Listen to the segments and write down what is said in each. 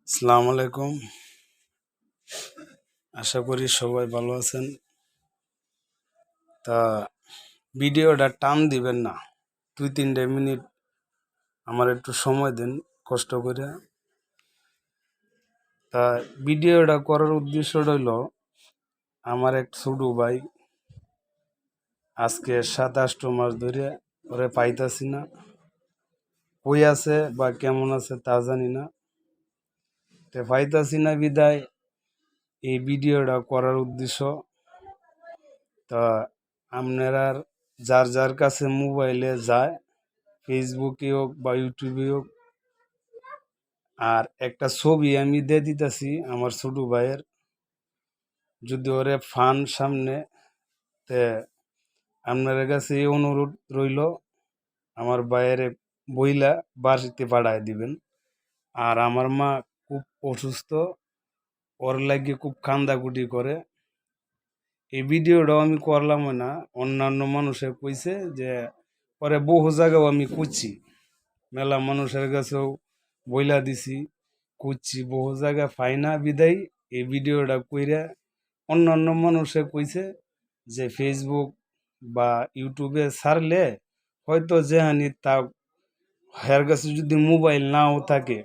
আসসালামু আলাইকুম। আশা করি সবাই ভালো আছেন। তা ভিডিওটা টান দিবেন না, 2-3 মিনিট আমার একটু সময় দেন কষ্ট করে। তা ভিডিওটা করার উদ্দেশ্যটা হইল, আমার এক ছোট ভাই আজকে 7-8 মাস ধরে ওরে পাইতাছি না, কই আছে বা কেমন আছে তা জানি না। তে পাইতাছি না বিদায় এই ভিডিওটা করার উদ্দেশ্য। তা আপনারা যার যার কাছে মোবাইলে যায়, ফেসবুকে হোক বা ইউটিউবে হোক, আর একটা ছবি আমি দিয়ে দিতেছি আমার ছোট ভাইয়ের, যদি ওরে ফান সামনে, তে আপনার কাছে এই অনুরোধ রইল আমার ভাইয়ের বইলা বাড়িতে পাঠায় দিবেন। আর আমার মা খুব অসুস্থ, ওর লাগিয়ে খুব কান্দাকুটি করে। এই ভিডিওটাও আমি করলাম না, অন্যান্য মানুষে কইছে যে পরে বহু জায়গাও আমি খুঁজছি, মেলা মানুষের কাছেও বইলা দিছি, খুঁজছি, বহু জায়গা পাই না বিদায় এই ভিডিওটা কইরা অন্যান্য মানুষে কইছে যে ফেসবুক বা ইউটিউবে ছাড়লে হয়তো যেহানি তা হের কাছে যদি মোবাইল নাও থাকে,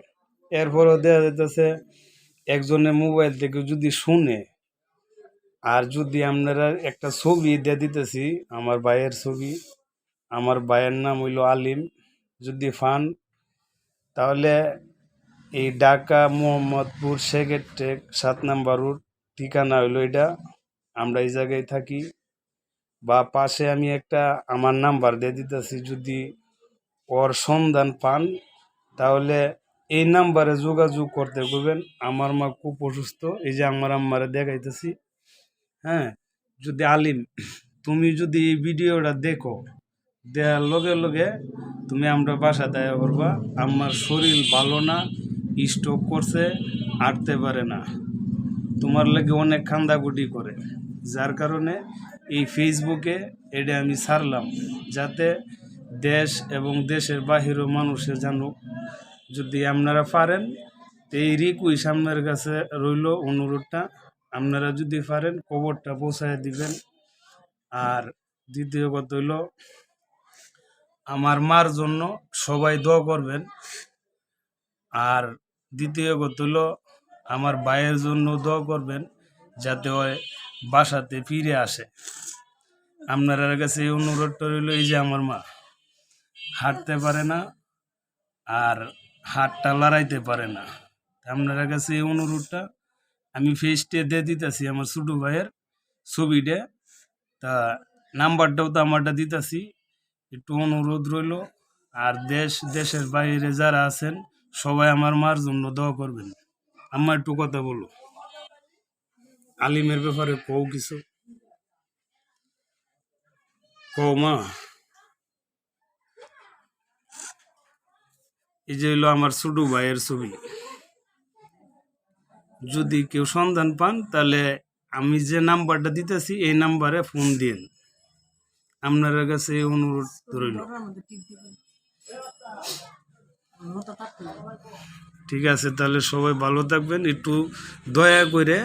এরপরও দেখা যাইতেছে একজনে মোবাইল থেকে যদি শুনে, আর যদি আপনারা একটা ছবি দিয়ে দিতেছি আমার ভাইয়ের ছবি, আমার ভাইয়ের নাম হইল আলিম, যদি ফান তাহলে এই ঢাকা মোহাম্মদপুর সেক্রেটেক 7 নম্বর রোড, ঠিকানা হইল এটা, আমরা এই জায়গায় থাকি। বা পাশে আমি একটা আমার নাম্বার দিয়ে দিতেছি, যদি ওর সন্ধান পান তাহলে এই নাম্বারে যোগাযোগ করতে বলবেন। আমার মা খুব অসুস্থ, এই যে আমার আম্মারে দেখাইতেছি। হ্যাঁ, যদি আলিম তুমি যদি এই ভিডিওটা দেখো, দেওয়ার লগে লগে তুমি আমরা বাসা দেয়া করবা, আমার শরীর ভালো না, স্ট্রোক করছে, হাঁটতে পারে না, তোমার লাগে অনেক কান্দাকুটি করে, যার কারণে এই ফেসবুকে এটা আমি ছাড়লাম, যাতে দেশ এবং দেশের বাহিরেও মানুষে জানুক। যদি আপনারা পারেন তো এই রিকুয়েস্ট আপনার কাছে রইল, অনুরোধটা, আপনারা যদি পারেন খবরটা পৌঁছায় দিবেন। আর দ্বিতীয় কথা হইল, আমার মার জন্য সবাই দোয়া করবেন। আর দ্বিতীয় কথা হইল, আমার ভাইয়ের জন্য দোয়া করবেন যাতে ওই বাসাতে ফিরে আসে। আপনার কাছে এই অনুরোধটা রইল, এই যে আমার মা হাঁটতে পারে না আর হাতটা লড়াইতে পারে না, আপনার কাছে এই অনুরোধটা আমি ফেসটে দিয়ে দিতেছি আমার ছোট ভাইয়ের ছবিটা, তা নাম্বারটাও তো আমারটা দিতেছি, একটু অনুরোধ রইল। আর দেশের বাইরে যারা আছেন সবাই আমার মার জন্য দোয়া করবেন। আমার একটু কথা বলো আলিমের ব্যাপারে, কও কিছু কও মা। এই যে হইলো আমার ছোট ভাইয়ের ছবি, যদি কেউ সন্ধান পান তাহলে আমি যে নাম্বারটা দিতেছি এই নাম্বারে ফোন দিন। আপনার কাছে এই অনুরোধ রইল। ঠিক আছে, তাহলে সবাই ভালো থাকবেন। একটু দয়া করে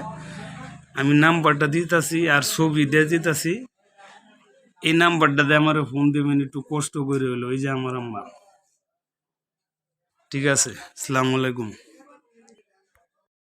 আমি নাম্বারটা দিতেছি আর ছবি দিয়ে দিতেছি, এই নাম্বারটাতে আমার ফোন দেবেন, একটু কষ্ট করে হইলো, এই যে আমার আম্মা। ঠিক আছে, আসসালামু আলাইকুম।